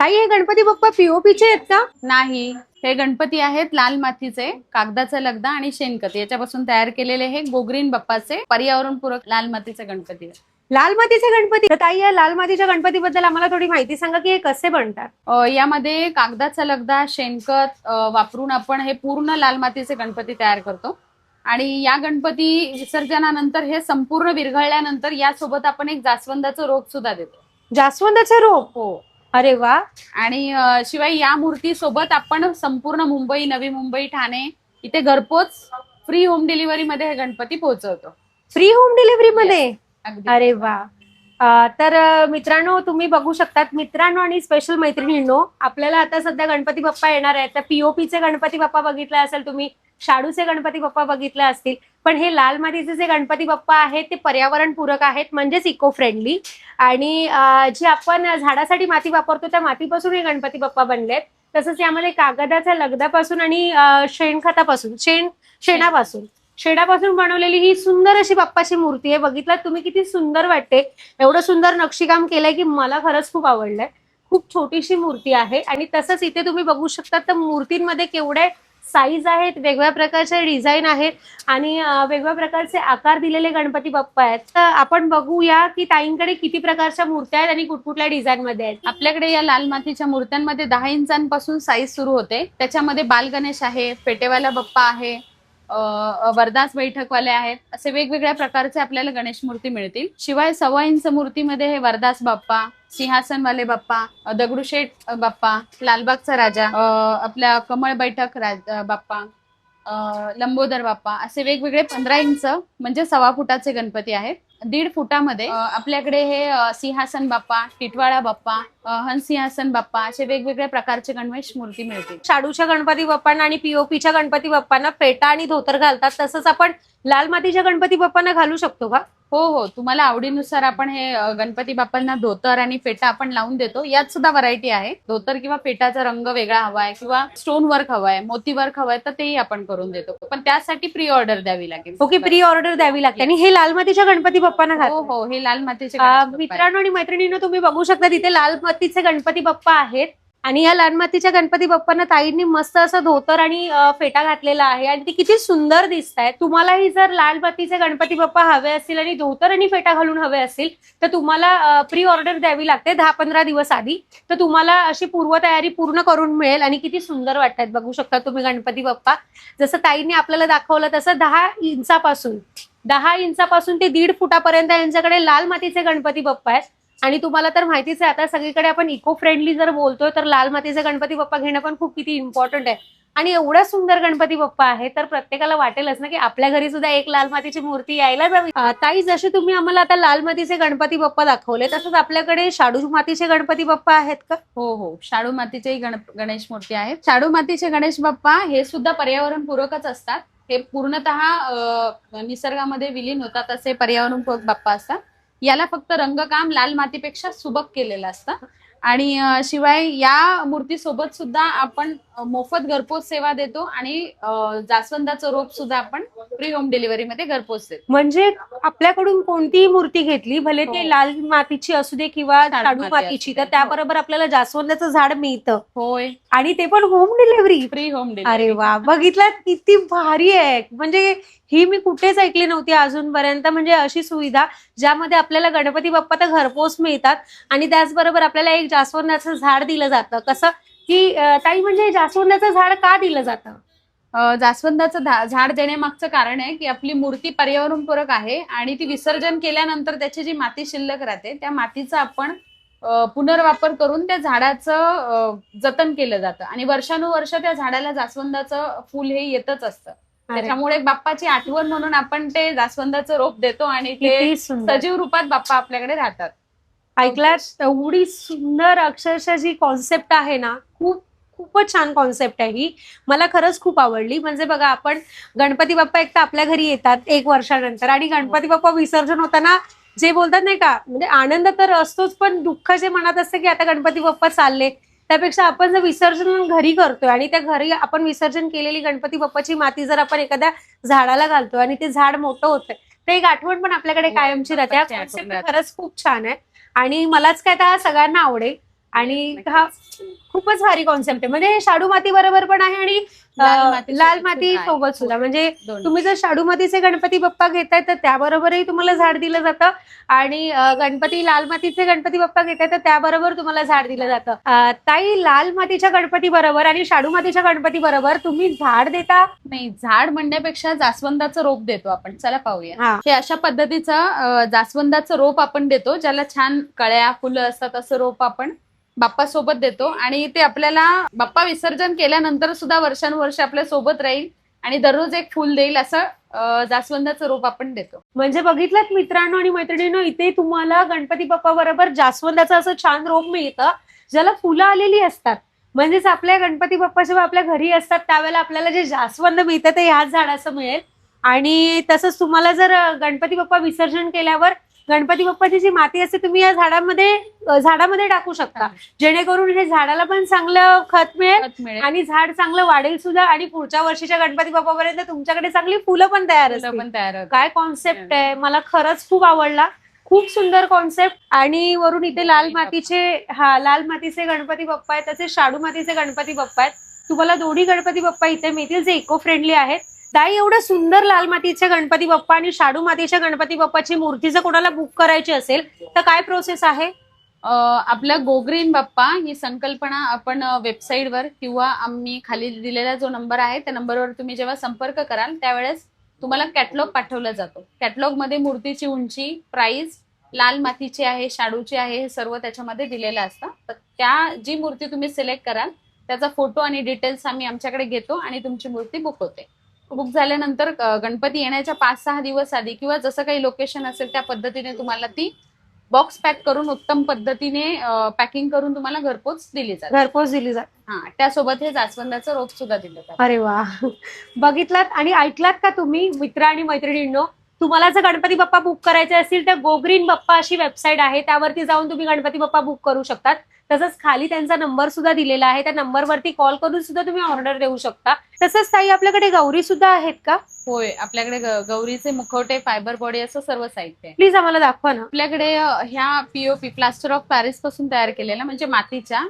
ताई, हे गणपती बाप्पा पीओपीचे आहेत का? नाही, हे गणपती आहेत लाल मातीचे, कागदाचा लगदा आणि शेणखत याच्यापासून तयार केलेले हे गोग्रीन बाप्पाचे पर्यावरणपूरक लाल मातीचे गणपती आहेत. लाल मातीचे गणपती? तर ताई, या लाल मातीच्या गणपतीबद्दल आम्हाला थोडी माहिती सांगा की हे कसे बनतात. यामध्ये कागदाचा लगदा, शेणखत वापरून आपण हे पूर्ण लाल मातीचे गणपती तयार करतो. आणि या गणपती विसर्जनानंतर हे संपूर्ण विरघळल्यानंतर यासोबत आपण एक जास्वंदाचं रोप सुद्धा देतो. जास्वंदाचे रोप? हो. अरे वा. आणि शिवाय या मूर्ती सोबत आपण संपूर्ण मुंबई, नवी मुंबई, ठाणे इथे घरपोच फ्री होम डिलिव्हरी मध्ये हे गणपती पोहोचवतो. फ्री होम डिलिव्हरी मध्ये? अगदी. अरे वा. तर मित्रांनो, तुम्ही बघू शकतात. मित्रांनो आणि स्पेशल मैत्रिणींनो, आपल्याला आता सध्या गणपती बाप्पा येणार आहेत. तर पीओपीचे गणपती बाप्पा बघितले असेल तुम्ही, शाडूचे गणपती बाप्पा बघितले असतील, पण हे लाल मातीचे जे गणपती बाप्पा आहेत ते पर्यावरणपूरक आहेत, म्हणजेच इको फ्रेंडली. आणि जी आपण झाडासाठी माती वापरतो त्या मातीपासून हे गणपती बाप्पा बनलेत. तसंच यामध्ये कागदाच्या लगदापासून आणि शेणखतापासून शेणापासून बनवलेली ही सुंदर अशी बाप्पाची मूर्ती आहे. बघितलं तुम्ही किती सुंदर वाटते. एवढं सुंदर नक्षीकाम केलंय की मला खरंच खूप आवडलंय. खूप छोटीशी मूर्ती आहे. आणि तसंच इथे तुम्ही बघू शकता तर मूर्तींमध्ये केवढे साईज आहेत, वेगवेगळ्या प्रकारचे डिझाईन आहेत आणि वेगवेगळ्या प्रकारचे आकार दिलेले गणपती बाप्पा आहेत. तर आपण बघूया की ताईंकडे किती प्रकारच्या मूर्त्या आहेत आणि कुठकुठल्या डिझाईन मध्ये आहेत. आपल्याकडे या लाल मातीच्या मूर्त्यांमध्ये 10 इंचांपासून साईज सुरू होते. त्याच्यामध्ये बाल गणेश आहे, पेटेवाला बाप्पा आहे, वरदास बैठकवाले आहेत, असे वेगवेगळ्या प्रकारचे आपल्याला गणेश मूर्ती मिळतील. शिवाय 1.25 इंच मूर्तीमध्ये हे वरदास बाप्पा, सिंहासनवाले बाप्पा, दगडूशेठ बाप्पा, लालबागचा राजा, आपल्या कमळ बैठक बाप्पा, लंबोदर बाप्पा, असे वेगवेगळे 15 इंच म्हणजे 1.25 फुटाचे गणपती आहेत. 1.5 फुटामध्ये आपल्याकडे हे सिंहासन बाप्पा, टिटवाळा बाप्पा, हंसिंहासन बाप्पा, असे वेगवेगळ्या प्रकारचे गणेश मूर्ती मिळतील. शाडूच्या गणपती बाप्पांना आणि पीओपीच्या गणपती बाप्पांना फेटा आणि धोतर घालतात, तसंच आपण लाल मातीच्या गणपती बाप्पांना घालू शकतो का? हो हो, तुम्हाला आवडीनुसार आपण हे गणपती बाप्पांना धोतर आणि फेटा आपण लावून देतो. यात सुद्धा व्हरायटी आहे. धोतर किंवा फेटाचा रंग वेगळा हवाय किंवा स्टोन वर्क हवाय, मोती वर्क हवाय, तर तेही आपण करून देतो. पण त्यासाठी प्री ऑर्डर द्यावी लागेल. ओके, प्री ऑर्डर द्यावी लागते. आणि हे लाल मातीच्या गणपती बाप्पांना हो घालतात? हो, हे लाल मातीचे मित्रांनो आणि मैत्रिणींनो, तुम्ही बघू शकता तिथे लाल मातीचे गणपती बाप्पा आहेत. आणि या लाल मातीच्या गणपती बाप्पांना ताईंनी मस्त असं धोतर आणि फेटा घातलेला आहे आणि ती किती सुंदर दिसत आहे. तुम्हालाही जर लाल मातीचे गणपती बाप्पा हवे असतील आणि धोतर आणि फेटा घालून हवे असतील तर तुम्हाला प्री ऑर्डर द्यावी लागते 10-15 दिवस आधी. तर तुम्हाला अशी पूर्वतयारी पूर्ण करून मिळेल. आणि किती सुंदर वाटतात बघू शकता तुम्ही गणपती बाप्पा. जसं ताईंनी आपल्याला दाखवलं तसं 10 इंचापासून ते 1.5 फुटापर्यंत यांच्याकडे लाल मातीचे गणपती बाप्पा आहेत. आणि तुम्हाला तर माहितीच आहे, आता सगळीकडे आपण इको फ्रेंडली जर बोलतोय तर लाल मातीचे गणपती बाप्पा घेणं पण खूप किती इम्पॉर्टंट आहे. आणि एवढा सुंदर गणपती बाप्पा आहे तर प्रत्येकाला वाटेलच ना की आपल्या घरी सुद्धा एक लाल मातीची मूर्ती यायला जावी. ताई, जसे तुम्ही आम्हाला आता लाल मातीचे गणपती बाप्पा दाखवले तसंच आपल्याकडे शाडू मातीचे गणपती बाप्पा आहेत का? हो हो, शाडू मातीचे गणेश मूर्ती आहेत. शाडू मातीचे गणेश बाप्पा हे सुद्धा पर्यावरणपूरकच असतात. हे पूर्णतः निसर्गामध्ये विलीन होतात असे पर्यावरणपूरक बाप्पा असतात. याला फक्त रंगकाम लाल मातीपेक्षा सुबक केलेलं असतं. आणि शिवाय या मूर्तीसोबत सुद्धा आपण मोफत घरपोच सेवा देतो आणि जास्वंदाचं रोप सुद्धा आपण फ्री होम डिलिव्हरी मध्ये घरपोच देतो. म्हणजे आपल्याकडून कोणतीही मूर्ती घेतली, भले ते लाल मातीची असू दे किंवा शाडू मातीची, तर त्याबरोबर आपल्याला जास्वंदाचं झाड मिळतं. होय, आणि ते पण home delivery, free home delivery. अरे वा, बघितलं किती भारी आहे. म्हणजे ही मी कुठेच ऐकली नव्हती अजूनपर्यंत. म्हणजे अशी सुविधा ज्यामध्ये आपल्याला गणपती बाप्पा तर घरपोच मिळतात आणि त्याचबरोबर आपल्याला एक जास्वंदाचं झाड दिलं जातं. कसं की ताई, म्हणजे जास्वंदाचं झाड का दिलं जातं? जास्वंदाचं झाड देण्यामागचं कारण आहे की आपली मूर्ती पर्यावरणपूरक आहे आणि ती विसर्जन केल्यानंतर त्याची जी माती शिल्लक राहते त्या मातीचा आपण पुनर्वापर करून त्या झाडाचं जतन केलं जातं. आणि वर्षानुवर्ष त्या झाडाला जास्वंदाचं फुल हे येतच असतं. त्याच्यामुळे बाप्पाची आठवण म्हणून आपण ते जास्वंदाचं रोप देतो आणि ते सजीव रूपात बाप्पा आपल्याकडे राहतात. ऐकलात? एवढी सुंदर अक्षरशः जी कॉन्सेप्ट आहे ना, खूपच छान कॉन्सेप्ट आहे ही. मला खरंच खूप आवडली. म्हणजे बघा, आपण गणपती बाप्पा एक तर आपल्या घरी येतात 1 वर्षानंतर आणि गणपती बाप्पा विसर्जन होताना जे बोलतात नाही का, म्हणजे आनंद तर असतोच पण दुःख जे मनात असतं की आता गणपती बाप्पा चालले, त्यापेक्षा आपण जर विसर्जन घरी करतोय आणि त्या घरी आपण विसर्जन केलेली गणपती बाप्पाची माती जर आपण एखाद्या झाडाला घालतोय आणि ते झाड मोठं होतंय तर एक आठवण पण आपल्याकडे कायमची राहते. खरंच खूप छान आहे आणि मलाच काय तर सगळ्यांना आवडेल. आणि हा खूपच भारी कॉन्सेप्ट आहे. म्हणजे शाडू माती बरोबर पण आहे आणि लाल माती सोबत सुद्धा. म्हणजे तुम्ही जर शाडू मातीचे गणपती बाप्पा घेताय तर त्याबरोबरही तुम्हाला झाड दिलं जातं आणि गणपती लाल मातीचे गणपती बाप्पा घेताय तर त्याबरोबर तुम्हाला झाड दिलं जातं. ताई, लाल मातीच्या गणपती बरोबर आणि शाडू मातीच्या गणपती बरोबर तुम्ही झाड देता? नाही, झाड म्हणण्यापेक्षा जास्वंदाचं रोप देतो आपण. चला पाहूया. हा. हे अशा पद्धतीचं जास्वंदाचं रोप आपण देतो, ज्याला छान कळ्या फुलं असतात. असं रोप आपण बाप्पा सोबत देतो आणि ते आपल्याला बाप्पा विसर्जन केल्यानंतर सुद्धा वर्षानुवर्ष आपल्या सोबत राहील आणि दररोज एक फुल देईल असं जास्वंदाचं रोप आपण देतो. म्हणजे बघितलं मित्रांनो आणि मैत्रिणींनो, इथे तुम्हाला गणपती बाप्पा बरोबर जास्वंदाचं असं छान रोप मिळतं ज्याला फुलं आलेली असतात. म्हणजेच आपल्या गणपती बाप्पा जेव्हा आपल्या घरी असतात त्यावेळेला आपल्याला जे जास्वंद मिळतं ते ह्याच झाडाचं मिळेल. आणि तसंच तुम्हाला जर गणपती बाप्पा विसर्जन केल्यावर गणपती बाप्पाची जी माती असते तुम्ही या झाडामध्ये टाकू शकता, जेणेकरून हे झाडाला पण चांगलं खत मिळेल आणि झाड चांगलं वाढेल सुद्धा आणि पुढच्या वर्षीच्या गणपती बाप्पापर्यंत तुमच्याकडे चांगली फुलं पण तयार असतील. काय कॉन्सेप्ट आहे, मला खरंच खूप आवडला. खूप सुंदर कॉन्सेप्ट. आणि वरून इथे लाल मातीचे गणपती बाप्पा आहेत, तसे शाडू मातीचे गणपती बाप्पा आहेत. तुम्हाला दोन्ही गणपती बाप्पा इथे मिळतील जे इको फ्रेंडली आहेत. ताई, एवढं सुंदर लाल मातीचे गणपती बाप्पा आणि शाडू मातीच्या गणपती बाप्पाची मूर्ती जर कोणाला बुक करायची असेल तर काय प्रोसेस आहे? आपला गो ग्रीन बाप्पा ही संकल्पना आपण वेबसाईटवर किंवा आम्ही खाली दिलेला जो नंबर आहे त्या नंबरवर तुम्ही जेव्हा संपर्क कराल त्यावेळेस तुम्हाला कॅटलॉग पाठवला जातो. कॅटलॉग मध्ये मूर्तीची उंची, प्राइस, लाल मातीची आहे, शाडूची आहे, हे सर्व त्याच्यामध्ये दिलेलं असतं. तर त्या जी मूर्ती तुम्ही सिलेक्ट कराल त्याचा फोटो आणि डिटेल्स आम्ही आमच्याकडे घेतो आणि तुमची मूर्ती बुक होते. बुक झाल्यानंतर गणपती येण्याच्या 5-6 दिवस आधी किंवा जसं काही लोकेशन असेल त्या पद्धतीने तुम्हाला ती बॉक्स पॅक करून उत्तम पद्धतीने पॅकिंग करून तुम्हाला घरपोच दिली जाते. हा, त्यासोबत हे जास्वंदाचं रोप सुद्धा दिलं जातं. अरे वा, बघितलात आणि ऐकलात का तुम्ही मित्र आणि मैत्रिणींनो? तुम्हाला जर गणपती बाप्पा बुक करायचे असतील तर गो ग्रीन बाप्पा अशी वेबसाईट आहे, त्यावरती जाऊन तुम्ही गणपती बाप्पा बुक करू शकतात. तसंच खाली त्यांचा नंबर सुद्धा दिलेला आहे, त्या नंबरवरती कॉल करून सुद्धा तुम्ही ऑर्डर देऊ शकता. तसंच ताई, आपल्याकडे गौरी सुद्धा आहेत का? होय, आपल्याकडे गौरीचे मुखवटे, फायबर बॉडी असं सर्व साहित्य आहे. प्लीज आम्हाला दाखवा ना. आपल्याकडे ह्या पीओपी प्लास्टर ऑफ पॅरिस पासून तयार केलेल्या म्हणजे मातीच्या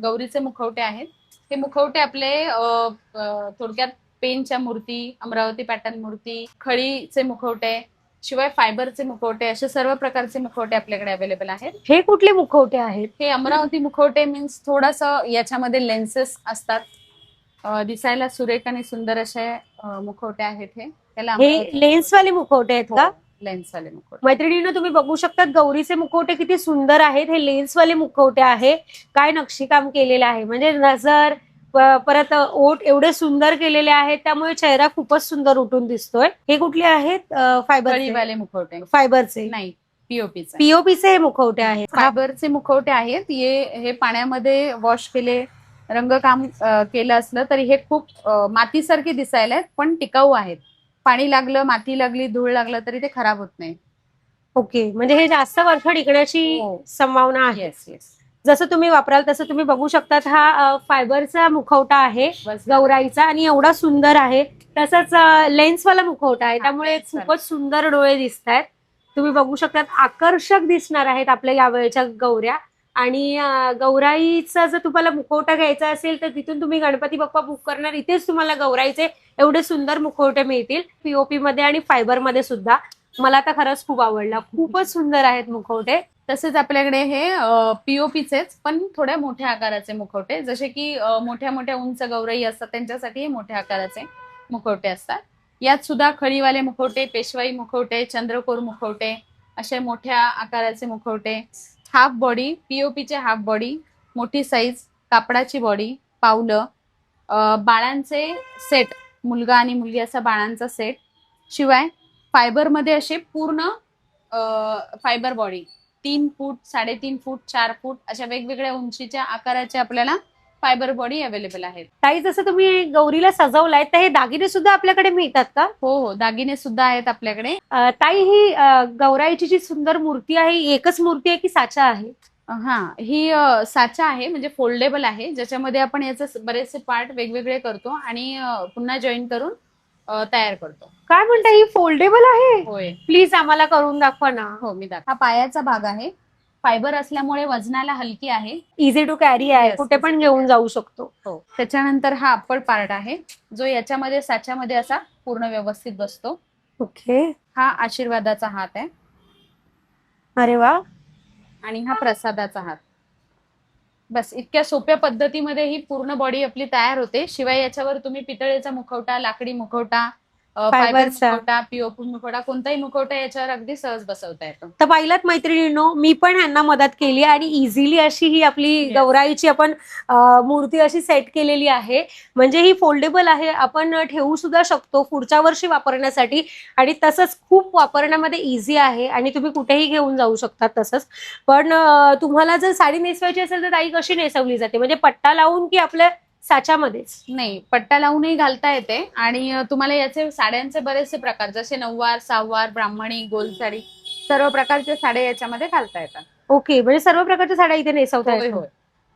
गौरीचे मुखवटे आहेत. हे मुखवटे आपले थोडक्यात पेनच्या मूर्ती, अमरावती पॅटर्न मूर्ती, खळीचे मुखवटे, शिवाय फायबरचे मुखवटे, असे सर्व प्रकारचे मुखवटे आपल्याकडे अवेलेबल आहेत. हे कुठले मुखवटे आहेत? हे अमरावती मुखवटे मीन्स थोडंसं याच्यामध्ये लेन्सेस असतात, दिसायला सुरेख आणि सुंदर असे मुखवटे आहेत. हे लेन्सवाले मुखवटे आहेत का? लेन्सवाले मुखवटे. मैत्रिणींनो, तुम्ही बघू शकता गौरीचे मुखवटे किती सुंदर आहेत. हे लेन्सवाले मुखवटे आहे. काय नक्षीकाम केलेलं आहे, म्हणजे नजर परत ओठ एवढे सुंदर केलेले आहेत, त्यामुळे चेहरा खूपच सुंदर उठून दिसतोय. हे कुठले आहेत? फायबरचे मुखवटे. फायबरचे नाही, पीओपीचे. पीओपीचे हे मुखवटे आहेत. फायबरचे मुखवटे आहेत. हे पाण्यामध्ये वॉश केले, रंगकाम केलं असलं तरी हे खूप मातीसारखे दिसायला आहेत, पण टिकाऊ आहेत. पाणी लागलं, माती लागली, धूळ लागलं तरी ते खराब होत नाही. ओके, म्हणजे हे जास्त वर्ष टिकण्याची संभावना आहे. Yes yes. जसं तुम्ही वापराल तसं तुम्ही बघू शकतात. हा फायबरचा मुखवटा आहे गौराईचा आणि एवढा सुंदर आहे. तसंच लेन्सवाला मुखवटा आहे, त्यामुळे खूपच सुंदर डोळे दिसत आहेत. तुम्ही बघू शकतात, आकर्षक दिसणार आहेत आपल्या यावेळेच्या गौऱ्या. आणि गौराईचा जर तुम्हाला मुखवटा घ्यायचा असेल तर तिथून तुम्ही गणपती बाप्पा बुक करणार, इथेच तुम्हाला गौराईचे एवढे सुंदर मुखवटे मिळतील, पीओपी मध्ये आणि फायबर मध्ये सुद्धा. मला तर खरंच खूप आवडला, खूपच सुंदर आहेत मुखवटे. तसेच आपल्याकडे हे पीओपीचेच पण थोड्या मोठ्या आकाराचे मुखवटे, जसे की मोठ्या मोठ्या उंच गौराई असतात त्यांच्यासाठी हे मोठ्या आकाराचे मुखवटे असतात. यात सुद्धा खळीवाले मुखवटे, पेशवाई मुखवटे, चंद्रकोर मुखवटे, असे मोठ्या आकाराचे मुखवटे, हाफ बॉडी, पीओपीचे हाफ बॉडी, मोठी साईज, कापडाची बॉडी, पावलं, बाळांचे सेट, मुलगा आणि मुलगी असा बाळांचा सेट, शिवाय फायबरमध्ये असे पूर्ण फायबर बॉडी 3 फूट, 3.5 फूट, 4 फूट अशा वेगवेगळ्या उंचीच्या आकाराचे आपल्याला फायबर बॉडी अवेलेबल आहेत. ताई, जसं तुम्ही गौरीला सजवलाय तर हे दागिने सुद्धा आपल्याकडे मिळतात का? हो, दागिने सुद्धा आहेत आपल्याकडे. ताई, ही गौराईची जी सुंदर मूर्ती आहे, एकच मूर्ती आहे की साचा आहे? हा, ही साचा आहे, म्हणजे फोल्डेबल आहे, ज्याच्यामध्ये आपण याचे बरेचसे पार्ट वेगवेगळे करतो आणि पुन्हा जॉईन करून तयार करतो. काय म्हणता, ही फोल्डेबल आहे? होय. प्लीज आम्हाला करून दाखवा ना. हो, मी दाखव. हा पायाचा भाग आहे. फायबर असल्यामुळे वजनाला हलकी आहे. इझी टू कॅरी आहे, Yes, कुठे easy पण to घेऊन carry. जाऊ शकतो. हो. त्याच्यानंतर हा अप्पर पार्ट आहे, जो याच्यामध्ये साच्यामध्ये असा पूर्ण व्यवस्थित बसतो. ओके. हा आशीर्वादाचा हात आहे अरे वा. आणि हा प्रसादाचा हात. बस इतक्या सोप्या पद्धतीमध्ये ही पूर्ण बॉडी आपली तयार होते. शिवाय याच्यावर तुम्ही पितळेचा मुखवटा, लाकडी मुखवटा, फायबर फायबरचा. मुखवटा, पीओपी मुखवटा, कोणताही मुखवटा याच्यावर अगदी सहज बसवता येतो. तर पाहिलात मैत्रिणींनो, मी पण ह्यांना मदत केली आणि इझिली अशी ही आपली Yes. गौराईची आपण मूर्ती अशी सेट केलेली आहे. म्हणजे ही फोल्डेबल आहे, आपण ठेवू सुद्धा शकतो पुढच्या वर्षी वापरण्यासाठी आणि तसंच खूप वापरण्यामध्ये इझी आहे आणि तुम्ही कुठेही घेऊन जाऊ शकता तसंच. पण तुम्हाला जर साडी नेसवायची असेल तर ताई कशी नेसवली जाते, म्हणजे पट्टा लावून की आपल्या साच्यामध्येच? नाही, पट्टा लावूनही घालता येते आणि तुम्हाला याचे साड्यांचे बरेचसे प्रकार, जसे नऊवार, सहावार, ब्राह्मणी, गोल साडी, सर्व प्रकारच्या साड्या याच्यामध्ये घालता येतात. ओके, म्हणजे सर्व प्रकारच्या साड्या इथे नेसवता होय, येतात. होय.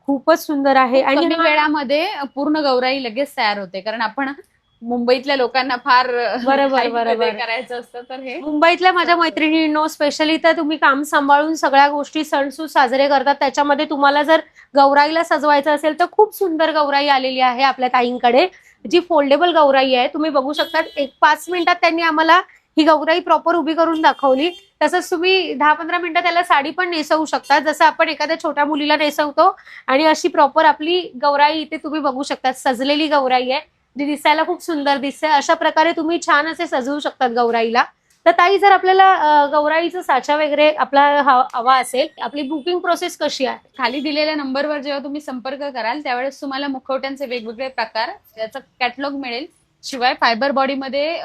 खूपच सुंदर आहे. खूप आणि कमी वेळामध्ये पूर्ण गौराई लगेच तयार होते, कारण आपण मुंबईतल्या लोकांना फार बरोबर, घाईमध्ये बरोबर. करायचं असतं, तर हे मुंबईतल्या माझ्या मैत्रिणींनो, स्पेशली तर तुम्ही काम सांभाळून सगळ्या गोष्टी सणसूद साजरे करतात, त्याच्यामध्ये तुम्हाला जर गौराईला सजवायचं असेल तर खूप सुंदर गौराई आलेली आहे आपल्या ताईंकडे, जी फोल्डेबल गौराई आहे. तुम्ही बघू शकता, 5 मिनिटात त्यांनी आम्हाला ही गौराई प्रॉपर उभी करून दाखवली. तसंच तुम्ही 10-15 मिनिटात त्याला साडी पण नेसवू शकता, जसं आपण एखाद्या छोट्या मुलीला नेसवतो. आणि अशी प्रॉपर आपली गौराई इथे तुम्ही बघू शकता, सजलेली गौराई आहे, जी दिसायला खूप सुंदर दिसते. अशा प्रकारे तुम्ही छान असे सजवू शकतात गौराईला. तर ताई, जर आपल्याला गौराईचा साचा वगैरे आपला हवा असेल, आपली बुकिंग प्रोसेस कशी आहे? खाली दिलेल्या नंबरवर जेव्हा तुम्ही संपर्क कराल त्यावेळेस तुम्हाला मुखवट्यांचे वेगवेगळे प्रकार, याचा कॅटलॉग मिळेल. शिवाय फायबर बॉडीमध्ये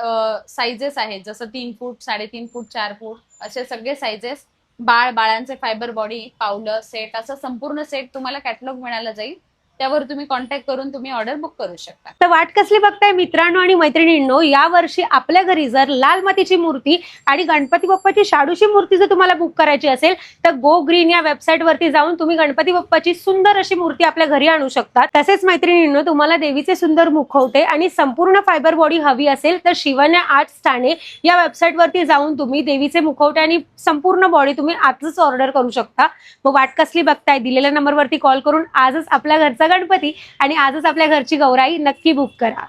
साइजेस आहेत, जसं 3 फूट, 3.5 फूट, 4 फूट असे सगळे साइजेस. बाळांचे फायबर बॉडी, पावलं, सेट, असं संपूर्ण सेट तुम्हाला कॅटलॉग मिळाला जाईल. त्यावर तुम्ही कॉन्टॅक्ट करून तुम्ही ऑर्डर बुक करू शकता. तर वाट कसली बघताय मित्रांनो आणि मैत्रिणींनो, या वर्षी आपल्या घरी जर लाल मातीची मूर्ती आणि गणपती बाप्पाची शाडूची मूर्ती जर तुम्हाला बुक करायची असेल तर गो ग्रीन या वेबसाईट वरती जाऊन तुम्ही गणपती बाप्पाची सुंदर अशी मूर्ती आपल्या घरी आणू शकता. तसेच मैत्रिणींनो, तुम्हाला देवीचे सुंदर मुखवटे आणि संपूर्ण फायबर बॉडी हवी असेल तर शिवन्या आर्ट्स ठाणे या वेबसाईट वरती जाऊन तुम्ही देवीचे मुखवटे आणि संपूर्ण बॉडी तुम्ही आजच ऑर्डर करू शकता. मग वाट कसली बघताय, दिलेल्या नंबरवरती कॉल करून आजच आपल्या घरचा गणपती आणि आजच आपल्या घरची गौराई नक्की बुक करा.